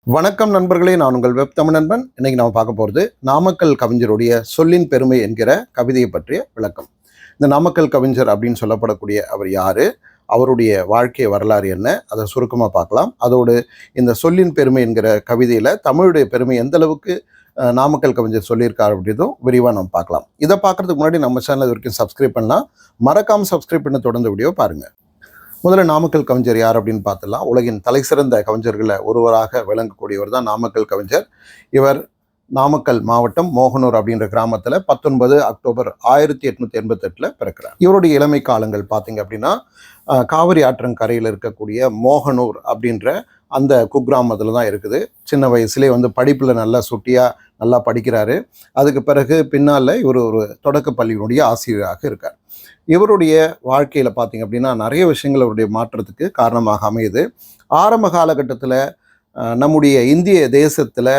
வணக்கம் நண்பர்களே, நான் உங்கள் வெப் தமிழ் நண்பன். இன்னைக்கு நம்ம பார்க்க போகிறது நாமக்கல் கவிஞருடைய சொல்லின் பெருமை என்கிற கவிதையை பற்றிய விளக்கம். இந்த நாமக்கல் கவிஞர் அப்படின்னு சொல்லப்படக்கூடிய அவர் யாரு, அவருடைய வாழ்க்கை வரலாறு என்ன, அதை சுருக்கமாக பார்க்கலாம். அதோடு இந்த சொல்லின் பெருமை என்கிற கவிதையில் தமிழுடைய பெருமை எந்த அளவுக்கு நாமக்கல் கவிஞர் சொல்லியிருக்கார் அப்படின்றதும் விரிவாக நம்ம பார்க்கலாம். இதை பார்க்கறதுக்கு முன்னாடி நம்ம சேனல் இது வரைக்கும் சப்ஸ்கிரைப் பண்ணலாம். மறக்காமல் சப்ஸ்கிரைப் பண்ண தொடர்ந்து வீடியோ பாருங்கள். முதல்ல நாமக்கல் கவிஞர் யார் அப்படின்னு பார்த்துடலாம். உலகின் தலைசிறந்த கவிஞர்களில் ஒருவராக விளங்கக்கூடியவர் தான் நாமக்கல் கவிஞர். இவர் நாமக்கல் மாவட்டம் மோகனூர் அப்படின்ற கிராமத்தில் 19 அக்டோபர் 1888 பிறக்கிறார். இவருடைய இளமை காலங்கள் பார்த்தீங்க அப்படின்னா காவிரி ஆற்றங்கரையில் இருக்கக்கூடிய மோகனூர் அப்படின்ற அந்த குக்கிராமத்தில் தான் இருக்குது. சின்ன வயசுலேயே படிப்பில் நல்லா சுட்டியாக நல்லா படிக்கிறாரு. அதுக்கு பிறகு பின்னால் இவர் ஒரு தொடக்க பள்ளியினுடைய ஆசிரியராக இருக்கார். இவருடைய வாழ்க்கையில் பார்த்தீங்க அப்படின்னா நிறைய விஷயங்கள் அவருடைய மாற்றத்துக்கு காரணமாக அமையுது. ஆரம்ப காலகட்டத்தில் நம்முடைய இந்திய தேசத்தில்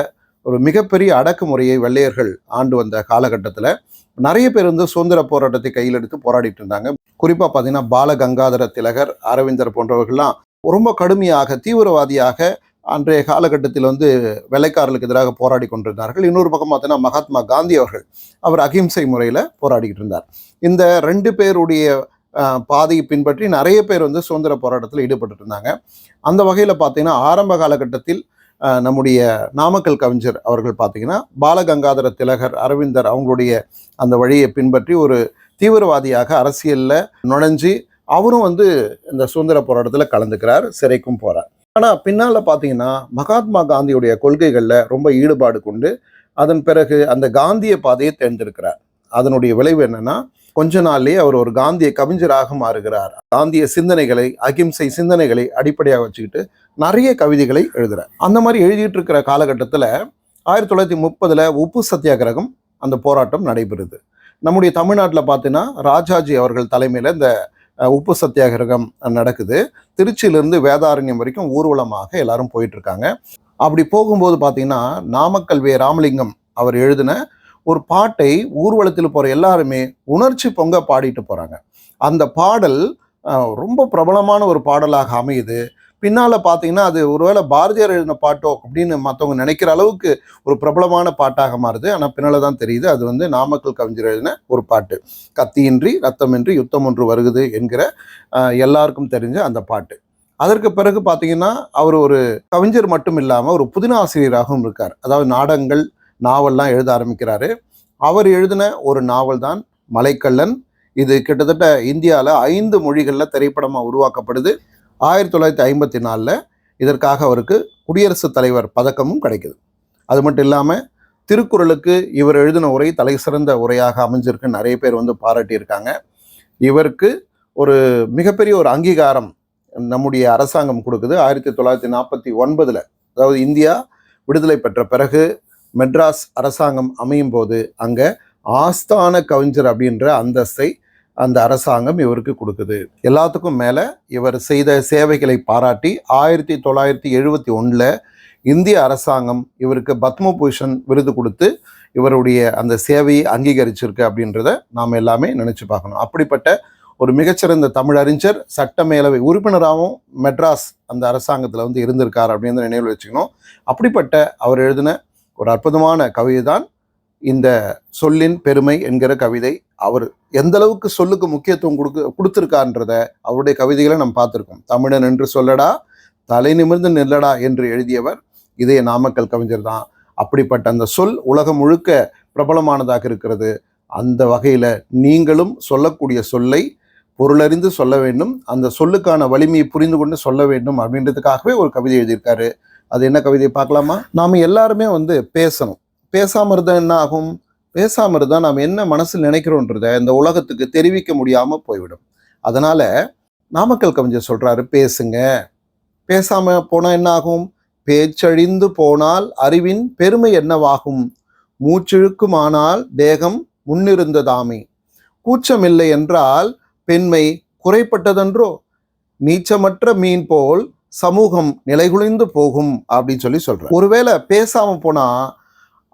ஒரு மிகப்பெரிய அடக்குமுறையை வெள்ளையர்கள் ஆண்டு வந்த காலகட்டத்தில் நிறைய பேர் சுதந்திர போராட்டத்தை கையில் எடுத்து போராடிட்டு இருந்தாங்க. குறிப்பாக பார்த்தீங்கன்னா பாலகங்காதர திலகர், அரவிந்தர் போன்றவர்கள்லாம் ரொம்ப கடுமையாக தீவிரவாதியாக அன்றைய காலகட்டத்தில் வெள்ளைக்காரர்களுக்கு எதிராக போராடி கொண்டிருந்தார்கள். இன்னொரு பக்கம் பார்த்தீங்கன்னா மகாத்மா காந்தி அவர் அகிம்சை முறையில் போராடிக்கிட்டு இருந்தார். இந்த ரெண்டு பேருடைய பாதையை பின்பற்றி நிறைய பேர் சுதந்திர போராட்டத்தில் ஈடுபட்டு இருந்தாங்க. அந்த வகையில் பார்த்தீங்கன்னா ஆரம்ப காலகட்டத்தில் நம்முடைய நாமக்கல் கவிஞர் அவர்கள் பார்த்தீங்கன்னா பாலகங்காதர திலகர், அரவிந்தர் அவங்களுடைய அந்த வழியை பின்பற்றி ஒரு தீவிரவாதியாக அரசியலில் நுழைஞ்சு அவரும் இந்த சுதந்திர போராட்டத்தில் கலந்துக்கிறார், சிறைக்கும் போகிறார். ஆனால் பின்னால் பார்த்தீங்கன்னா மகாத்மா காந்தியுடைய கொள்கைகளில் ரொம்ப ஈடுபாடு கொண்டு அதன் பிறகு அந்த காந்திய பாதையை தேர்ந்தெடுக்கிறார். அதனுடைய விளைவு என்னன்னா, கொஞ்ச நாள்லேயே அவர் ஒரு காந்திய கவிஞராக மாறுகிறார். காந்திய சிந்தனைகளை, அகிம்சை சிந்தனைகளை அடிப்படையாக வச்சுக்கிட்டு நிறைய கவிதைகளை எழுதுகிறார். அந்த மாதிரி எழுதிட்டு இருக்கிற காலகட்டத்தில் 1930 உப்பு சத்தியாகிரகம் அந்த போராட்டம் நடைபெறுது. நம்முடைய தமிழ்நாட்டில் பார்த்தீங்கன்னா ராஜாஜி அவர்கள் தலைமையில் இந்த உப்பு சத்தியாகிரகம் நடக்குது. திருச்சியிலிருந்து வேதாரண்யம் வரைக்கும் ஊர்வலமாக எல்லாரும் போயிட்டு இருக்காங்க. அப்படி போகும்போது பார்த்தீங்கன்னா நாமக்கல் ராமலிங்கம் அவர் எழுதின ஒரு பாட்டை ஊர்வலத்தில் போகிற எல்லாருமே உணர்ச்சி பொங்க பாடிட்டு போகிறாங்க. அந்த பாடல் ரொம்ப பிரபலமான ஒரு பாடலாக அமையுது. பின்னால் பார்த்தீங்கன்னா அது ஒருவேளை பாரதியார் எழுதின பாட்டோ அப்படின்னு மற்றவங்க நினைக்கிற அளவுக்கு ஒரு பிரபலமான பாட்டாக மாறுது. ஆனால் பின்னால் தான் தெரியுது அது நாமக்கல் கவிஞர் எழுதின ஒரு பாட்டு. கத்தியின்றி ரத்தமின்றி யுத்தம் ஒன்று வருகுது என்கிற எல்லாருக்கும் தெரிஞ்ச அந்த பாட்டு. அதற்கு பிறகு பார்த்தீங்கன்னா அவர் ஒரு கவிஞர் மட்டும் இல்லாமல் ஒரு புதின ஆசிரியராகவும் இருக்கார். அதாவது நாடகங்கள், நாவல்லாம் எழுத ஆரம்பிக்கிறாரு. அவர் எழுதின ஒரு நாவல் தான் மலைக்கள்ளன். இது கிட்டத்தட்ட இந்தியாவில் 5 மொழிகளில் திரைப்படமாக உருவாக்கப்படுது. 1954 இதற்காக அவருக்கு குடியரசுத் தலைவர் பதக்கமும் கிடைக்குது. அது மட்டும் இல்லாமல் திருக்குறளுக்கு இவர் எழுதின உரை தலை சிறந்த உரையாக அமைஞ்சிருக்கு. நிறைய பேர் பாராட்டியிருக்காங்க. இவருக்கு ஒரு மிகப்பெரிய ஒரு அங்கீகாரம் நம்முடைய அரசாங்கம் கொடுக்குது. 1949 அதாவது இந்தியா விடுதலை பெற்ற பிறகு மெட்ராஸ் அரசாங்கம் அமையும் போது அங்கே ஆஸ்தான கவிஞர் அப்படின்ற அந்தஸ்தை அந்த அரசாங்கம் இவருக்கு கொடுக்குது. எல்லாத்துக்கும் மேலே இவர் செய்த சேவைகளை பாராட்டி 1971 இந்திய அரசாங்கம் இவருக்கு பத்மபூஷன் விருது கொடுத்து இவருடைய அந்த சேவையை அங்கீகரிச்சிருக்கு அப்படின்றத நாம் எல்லாமே நினச்சி பார்க்கணும். அப்படிப்பட்ட ஒரு மிகச்சிறந்த தமிழறிஞர், சட்டமேலவை உறுப்பினராகவும் மெட்ராஸ் அந்த அரசாங்கத்தில் இருந்திருக்கார் அப்படின்னு நினைவில் வச்சுக்கணும். அப்படிப்பட்ட அவர் எழுதின ஒரு அற்புதமான கவிதை தான் இந்த சொல்லின் பெருமை என்கிற கவிதை. அவர் எந்த அளவுக்கு சொல்லுக்கு முக்கியத்துவம் கொடுத்துருக்கான்றத அவருடைய கவிதைகளை நம்ம பார்த்துருக்கோம். தமிழன் என்று சொல்லடா, தலை நிமிர்ந்து நில்லடா என்று எழுதியவர் இதே நாமக்கல் கவிஞர் தான். அப்படிப்பட்ட அந்த சொல் உலகம் முழுக்க பிரபலமானதாக இருக்கிறது. அந்த வகையில் நீங்களும் சொல்லக்கூடிய சொல்லை பொருளறிந்து சொல்ல வேண்டும், அந்த சொல்லுக்கான வலிமையை புரிந்து கொண்டு சொல்ல வேண்டும் அப்படின்றதுக்காகவே ஒரு கவிதை எழுதியிருக்காரு. அது என்ன கவிதையை பார்க்கலாமா? நாம் எல்லாருமே பேசணும். பேசாமல் இருந்தால் என்ன ஆகும்? பேசாமல் இருந்தால் நாம் என்ன மனசில் நினைக்கிறோன்றதை இந்த உலகத்துக்கு தெரிவிக்க முடியாமல் போய்விடும். அதனால் நாமக்கல் கவிஞர் சொல்கிறாரு, பேசுங்க. பேசாமல் போனால் என்ன ஆகும்? பேச்சழிந்து போனால் அறிவின் பெருமை என்னவாகும்? மூச்சிழுக்குமானால் தேகம் முன்னிருந்ததாமே. கூச்சமில்லை என்றால் பெண்மை குறைப்பட்டதென்றோ? நீச்சமற்ற மீன் போல் சமூகம் நிலைகுலைந்து போகும் அப்படின்னு சொல்கிறார். ஒருவேளை பேசாமல் போனால்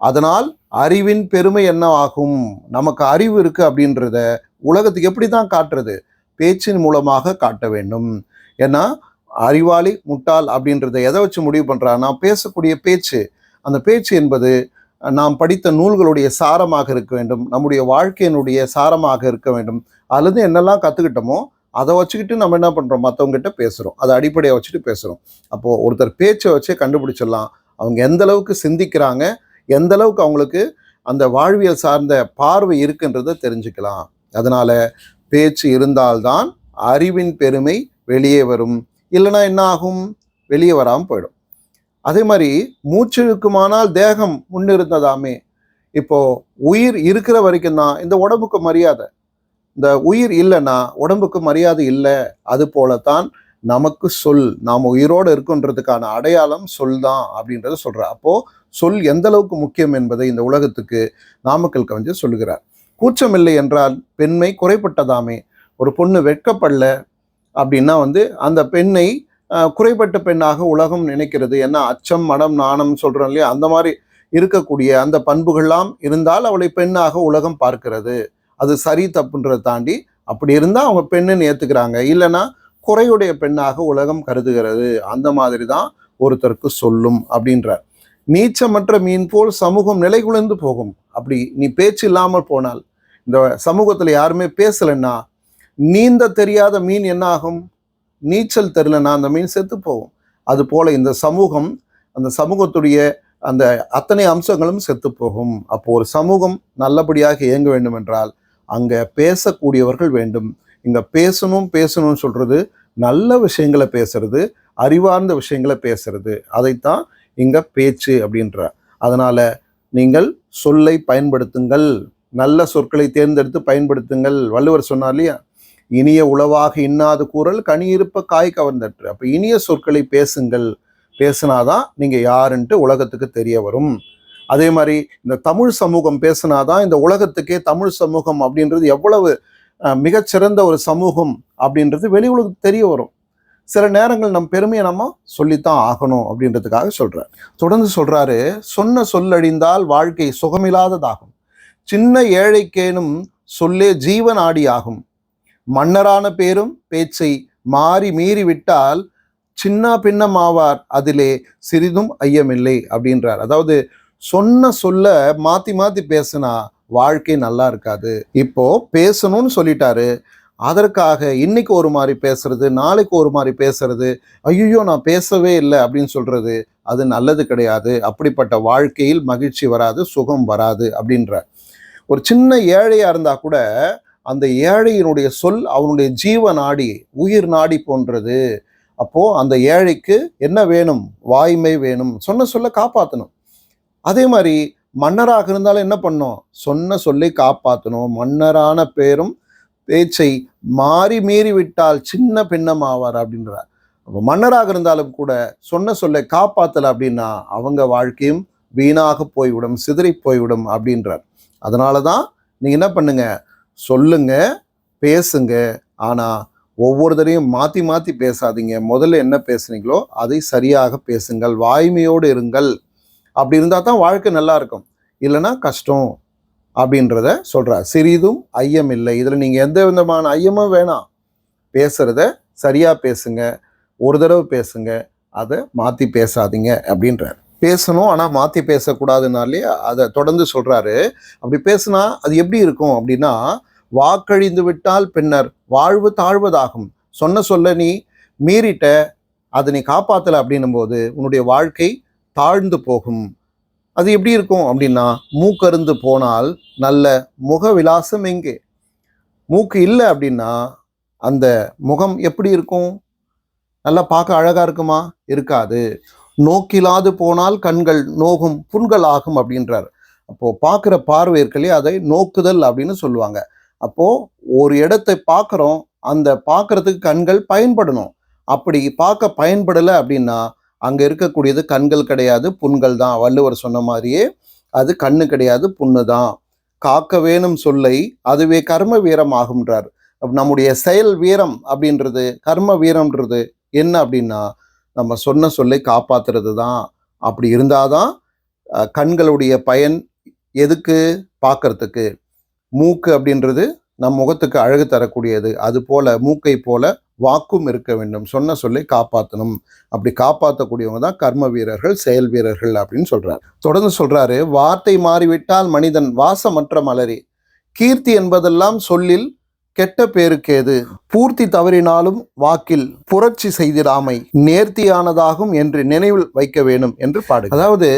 அதனால் அறிவின் பெருமை என்ன ஆகும்? நமக்கு அறிவு இருக்குது அப்படின்றத உலகத்துக்கு எப்படி தான் காட்டுறது? பேச்சின் மூலமாக காட்ட வேண்டும். ஏன்னா அறிவாளி முட்டாள் அப்படின்றத எதை வச்சு முடிவு பண்ணுறான்னா பேசக்கூடிய பேச்சு. அந்த பேச்சு என்பது நாம் படித்த நூல்களுடைய சாரமாக இருக்க வேண்டும், நம்முடைய வாழ்க்கையினுடைய சாரமாக இருக்க வேண்டும். அல்லது என்னெல்லாம் கற்றுக்கிட்டோமோ அதை வச்சுக்கிட்டு நம்ம என்ன பண்ணுறோம், மற்றவங்ககிட்ட பேசுகிறோம், அதை அடிப்படையை வச்சுட்டு பேசுகிறோம். அப்போது ஒருத்தர் பேச்சை வச்சே கண்டுபிடிச்சிடலாம் அவங்க எந்த அளவுக்கு சிந்திக்கிறாங்க, எந்த அளவுக்கு அவங்களுக்கு அந்த வாழ்வியல் சார்ந்த பார்வை இருக்குன்றதை தெரிஞ்சுக்கலாம். அதனால் பேச்சு இருந்தால்தான் அறிவின் பெருமை வெளியே வரும். இல்லைன்னா என்ன ஆகும், வெளியே வராமல் போயிடும். அதே மாதிரி மூச்சு இருக்குமானால் தேகம் முன்னிருந்ததாமே. இப்போ உயிர் இருக்கிற வரைக்கும் தான் இந்த உடம்புக்கு மரியாதை. இந்த உயிர் இல்லைன்னா உடம்புக்கு மரியாதை இல்லை. அது போலத்தான் நமக்கு சொல், நாம் உயிரோடு இருக்குன்றதுக்கான அடையாளம் சொல் தான் அப்படின்றத சொல்கிறார். அப்போது சொல் எந்த அளவுக்கு முக்கியம் என்பதை இந்த உலகத்துக்கு நாமக்கல் கவிஞர் சொல்லுகிறார். கூச்சமில்லை என்றால் பெண்மை குறைப்பட்டதாமே. ஒரு பொண்ணு வெட்கப்படல அப்படின்னா அந்த பெண்ணை குறைபட்ட பெண்ணாக உலகம் நினைக்கிறது. ஏன்னா அச்சம், மடம், நாணம் சொல்கிறோம் இல்லையா, அந்த மாதிரி இருக்கக்கூடிய அந்த பண்புகள்லாம் இருந்தால் அவளை பெண்ணாக உலகம் பார்க்கிறது. அது சரி தப்புன்றதை தாண்டி அப்படி இருந்தால் அவங்க பெண்ணுன்னு ஏற்றுக்கிறாங்க, இல்லைன்னா குறையுடைய பெண்ணாக உலகம் கருதுகிறது. அந்த மாதிரி தான் ஒருத்தருக்கு சொல்லும் அப்படின்றார். நீச்சமற்ற மீன் போல் சமூகம் நிலை குலைந்து போகும். அப்படி நீ பேச்சு இல்லாமல் போனால், இந்த சமூகத்தில் யாருமே பேசலைன்னா நீந்த தெரியாத மீன் என்ன ஆகும், நீச்சல் தெரியலன்னா அந்த மீன் செத்து போகும். அது போல இந்த சமூகம், அந்த சமூகத்துடைய அந்த அத்தனை அம்சங்களும் செத்து போகும். அப்போ ஒரு சமூகம் நல்லபடியாக இயங்க வேண்டும் என்றால் அங்கே பேசக்கூடியவர்கள் வேண்டும். இங்கே பேசணும்னு சொல்கிறது நல்ல விஷயங்களை பேசுறது, அறிவார்ந்த விஷயங்களை பேசுறது, அதைத்தான் இங்கே பேச்சு அப்படின்றார். அதனால் நீங்கள் சொல்லை பயன்படுத்துங்கள், நல்ல சொற்களை தேர்ந்தெடுத்து பயன்படுத்துங்கள். வள்ளுவர் சொன்னார் இல்லையா, இனிய உளவாக இன்னாது கூறல் கனி இருப்ப காய் கவர்ந்தற்று. அப்போ இனிய சொற்களை பேசுங்கள். பேசினாதான் நீங்கள் யாருன்ட்டு உலகத்துக்கு தெரிய வரும். அதே மாதிரி இந்த தமிழ் சமூகம் பேசினாதான் இந்த உலகத்துக்கே தமிழ் சமூகம் அப்படின்றது எவ்வளவு மிகச்சிறந்த ஒரு சமூகம் அப்படின்றது வெளி உலகத்துக்கு தெரிய வரும். சில நேரங்கள் நம் பெருமையை நம்ம சொல்லித்தான் ஆகணும் அப்படின்றதுக்காக சொல்கிறார். தொடர்ந்து சொல்கிறாரு, சொன்ன சொல்லழிந்தால் வாழ்க்கை சுகமில்லாததாகும். சின்ன ஏழைக்கேனும் சொல்லே ஜீவன் ஆடி ஆகும். மன்னரான பேரும் பேச்சை மாறி மீறி விட்டால் சின்ன பின்னமாவார், அதிலே சிறிதும் ஐயமில்லை அப்படின்றார். அதாவது சொன்ன சொல்ல மாற்றி மாற்றி பேசினா வாழ்க்கை நல்லா இருக்காது. இப்போ பேசணும்னு சொல்லிட்டாரு, அதற்காக இன்னைக்கு ஒரு மாதிரி பேசுறது, நாளைக்கு ஒரு மாதிரி பேசுறது, ஐயோ நான் பேசவே இல்லை அப்படின்னு சொல்றது, அது நல்லது கிடையாது. அப்படிப்பட்ட வாழ்க்கையில் மகிழ்ச்சி வராது, சுகம் வராது அப்படின்ற. ஒரு சின்ன ஏழையா இருந்தா கூட அந்த ஏழையினுடைய சொல் அவனுடைய ஜீவ நாடி, உயிர் நாடி போன்றது. அப்போ அந்த ஏழைக்கு என்ன வேணும், வாய்மை வேணும், சொன்ன சொல்ல காப்பாற்றணும். அதே மாதிரி மன்னராக இருந்தாலும் என்ன பண்ணோம், சொன்ன சொல்லை காப்பாற்றணும். மன்னரான பேரும் பேச்சை மாறி மீறி விட்டால் சின்ன பின்னம் ஆவார் அப்படின்றார். அப்போ மன்னராக இருந்தாலும் கூட சொன்ன சொல்லை காப்பாற்றலை அப்படின்னா அவங்க வாழ்க்கையும் வீணாக போய்விடும், சிதறி போய்விடும் அப்படின்றார். அதனால தான் நீங்கள் என்ன பண்ணுங்க, சொல்லுங்க, பேசுங்க, ஆனால் ஒவ்வொரு தடையும் மாற்றி மாற்றி பேசாதீங்க. முதல்ல என்ன பேசுனீங்களோ அதை சரியாக பேசுங்கள், வாய்மையோடு இருங்கள். அப்படி இருந்தால் தான் வாழ்க்கை நல்லா இருக்கும், இல்லைன்னா கஷ்டம் அப்படின்றத சொல்கிறார். சிறிதும் ஐயம் இல்லை. இதில் நீங்கள் எந்த விதமான ஐயமும் வேணாம். பேசுகிறத சரியாக பேசுங்க, ஒரு தடவை பேசுங்க, அதை மாற்றி பேசாதீங்க அப்படின்றார். பேசணும் ஆனால் மாற்றி பேசக்கூடாதுனாலே அதை தொடர்ந்து சொல்கிறாரு. அப்படி பேசுனா அது எப்படி இருக்கும் அப்படின்னா, வாக்கழிந்து விட்டால் பின்னர் வாழ்வு தாழ்வதாகும். சொன்ன சொல்ல நீ மீறிட்ட, அதை நீ காப்பாற்றலை அப்படின்னும் போது உன்னுடைய வாழ்க்கை தாழ்ந்து போகும். அது எப்படி இருக்கும் அப்படின்னா, மூக்கருந்து போனால் நல்ல முக விலாசம் எங்கே? மூக்கு இல்லை அப்படின்னா அந்த முகம் எப்படி இருக்கும்? நல்லா பார்க்க அழகா இருக்குமா? இருக்காது. நோக்கிலாது போனால் கண்கள் நோகும் புண்கள் ஆகும் அப்படின்றார். அப்போ பார்க்குற பார்வை இருக்கலையே, அதை நோக்குதல் அப்படின்னு சொல்லுவாங்க. அப்போ ஒரு இடத்தை பார்க்குறோம், அந்த பார்க்கறதுக்கு கண்கள் பயன்படணும். அப்படி பார்க்க பயன்படலை அப்படின்னா அங்கே இருக்கக்கூடியது கண்கள் கிடையாது, புண்கள் தான். வள்ளுவர் சொன்ன மாதிரியே அது கண்ணு கிடையாது, புண்ணு தான். காக்க வேணும் சொல்லை அதுவே கர்ம வீரம் ஆகும்ன்றார். நம்முடைய செயல் வீரம் அப்படின்றது, கர்ம வீரம்ன்றது என்ன அப்படின்னா நம்ம சொன்ன சொல்லை காப்பாற்றுறது தான். அப்படி இருந்தாதான் கண்களுடைய பயன் எதுக்கு, பார்க்கறதுக்கு. மூக்கு அப்படின்றது நம் முகத்துக்கு அழகு தரக்கூடியது. அது போல மூக்கை போல வாக்கும் இருக்க வேண்டும். சொன்ன சொல்லை காப்பாற்றணும். அப்படி காப்பாற்றக்கூடியவங்க தான் கர்ம வீரர்கள், செயல் வீரர்கள் அப்படின்னு சொல்றாரு. தொடர்ந்து சொல்றாரு, வார்த்தை மாறிவிட்டால் மனிதன் வாசமற்ற மலரே, கீர்த்தி என்பதெல்லாம் சொல்லில் கெட்ட பேருக்கேது, பூர்த்தி தவறினாலும் வாக்கில் புரட்சி செய்திடாமை நேர்த்தியானதாகும் என்று நினைவில் வைக்க வேண்டும் என்று பாடு. அதாவது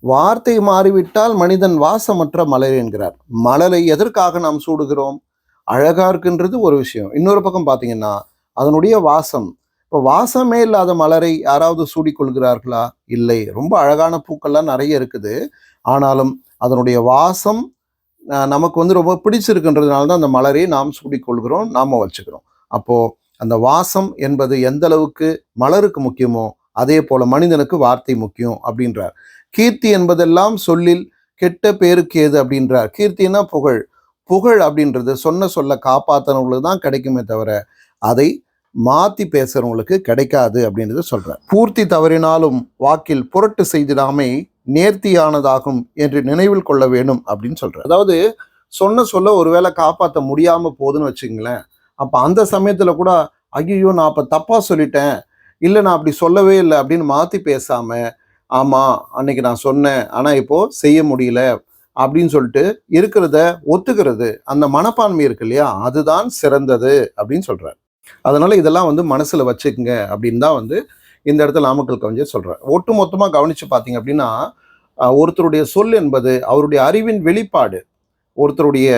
வார்த்தை மாறிவிட்டால் மனிதன் வாசமற்ற மலர் என்கிறார். மலரை எதற்காக நாம் சூடுகிறோம்? அழகா இருக்குன்றது ஒரு விஷயம். இன்னொரு பக்கம் பார்த்தீங்கன்னா அதனுடைய வாசம். இப்போ வாசமே இல்லாத மலரை யாராவது சூடிக்கொள்கிறார்களா? இல்லை. ரொம்ப அழகான பூக்கள்லாம் நிறைய இருக்குது. ஆனாலும் அதனுடைய வாசம் நமக்கு ரொம்ப பிடிச்சிருக்குன்றதுனால தான் அந்த மலரை நாம் சூடிக்கொள்கிறோம், நாம வச்சுக்கிறோம். அப்போ அந்த வாசம் என்பது எந்த அளவுக்கு மலருக்கு முக்கியமோ அதே போல மனிதனுக்கு வார்த்தை முக்கியம் அப்படின்றார். கீர்த்தி என்பதெல்லாம் சொல்லில் கெட்ட பேருக்கு ஏது அப்படின்றார். கீர்த்தினா புகழ். புகழ் அப்படின்றது சொன்ன சொல்ல காப்பாற்றவங்களுக்கு தான் கிடைக்குமே தவிர அதை மாற்றி பேசுகிறவங்களுக்கு கிடைக்காது அப்படின்றத சொல்கிறார். பூர்த்தி தவறினாலும் வாக்கில் புரட்டு செய்திடாமை நேர்த்தியானதாகும் என்று நினைவில் கொள்ள வேண்டும் அப்படின்னு சொல்கிறார். அதாவது சொன்ன சொல்ல ஒருவேளை காப்பாற்ற முடியாமல் போகுதுன்னு வச்சுங்களேன், அப்போ அந்த சமயத்தில் கூட ஐயோ நான் அப்போ தப்பாக சொல்லிட்டேன், இல்லை நான் அப்படி சொல்லவே இல்லை அப்படின்னு மாற்றி பேசாமல், ஆமாம் அன்னைக்கு நான் சொன்னேன் ஆனால் இப்போது செய்ய முடியல அப்படின்னு சொல்லிட்டு இருக்கிறத ஒத்துக்கிறது, அந்த மனப்பான்மை இருக்கு இல்லையா, அதுதான் சிறந்தது அப்படின்னு சொல்கிறார். அதனால இதெல்லாம் மனசுல வச்சுக்குங்க அப்படின்னு தான் இந்த இடத்துல நாமக்கல் கவிஞர் சொல்றார். ஒட்டு மொத்தமாக கவனிச்சு பார்த்தீங்க அப்படின்னா ஒருத்தருடைய சொல் என்பது அவருடைய அறிவின் வெளிப்பாடு. ஒருத்தருடைய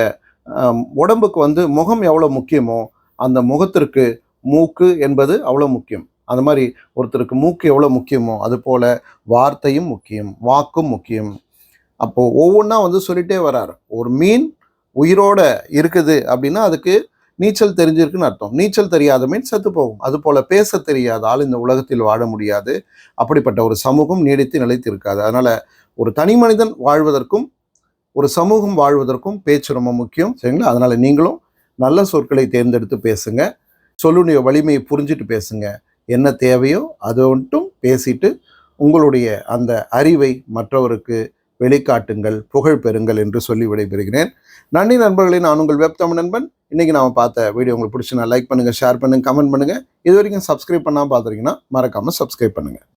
உடம்புக்கு முகம் எவ்வளோ முக்கியமோ அந்த முகத்திற்கு மூக்கு என்பது அவ்வளோ முக்கியம். அந்த மாதிரி ஒருத்தருக்கு மூக்கு எவ்வளோ முக்கியமோ அது போல வார்த்தையும் முக்கியம், வாக்கும் முக்கியம். அப்போ ஒவ்வொன்றா சொல்லிட்டே வர்றாரு. ஒரு மீன் உயிரோட இருக்குது அப்படின்னா அதுக்கு நீச்சல் தெரிஞ்சிருக்குன்னு அர்த்தம். நீச்சல் தெரியாத மீன் செத்து போகும். அது போல பேச தெரியாத ஆள் இந்த உலகத்தில் வாழ முடியாது. அப்படிப்பட்ட ஒரு சமூகம் நீடித்து நிலைத்து இருக்காது. அதனால ஒரு தனி மனிதன் வாழ்வதற்கும் ஒரு சமூகம் வாழ்வதற்கும் பேச்சு ரொம்ப முக்கியம். சரிங்களா? அதனால நீங்களும் நல்ல சொற்களை தேர்ந்தெடுத்து பேசுங்க. சொல்லுடைய வலிமையை புரிஞ்சுட்டு பேசுங்க. என்ன தேவையோ அதை மட்டும் பேசிட்டு உங்களுடைய அந்த அறிவை மற்றவருக்கு வெளிக்காட்டுங்கள், புகழ் பெறுங்கள் என்று சொல்லி விடைபெறுகிறேன். நன்றி நண்பர்களே. நான் உங்கள் வெப் தமிழ் நண்பன். இன்றைக்கி நாம் பார்த்த வீடியோ உங்களுக்கு பிடிச்சுன்னா லைக் பண்ணுங்கள், ஷேர் பண்ணுங்கள், கமெண்ட் பண்ணுங்கள். இது வரைக்கும் சப்ஸ்கிரைப் பண்ணாமல் பார்த்துருக்கீங்கன்னா மறக்காமல் சப்ஸ்கிரைப் பண்ணுங்கள்.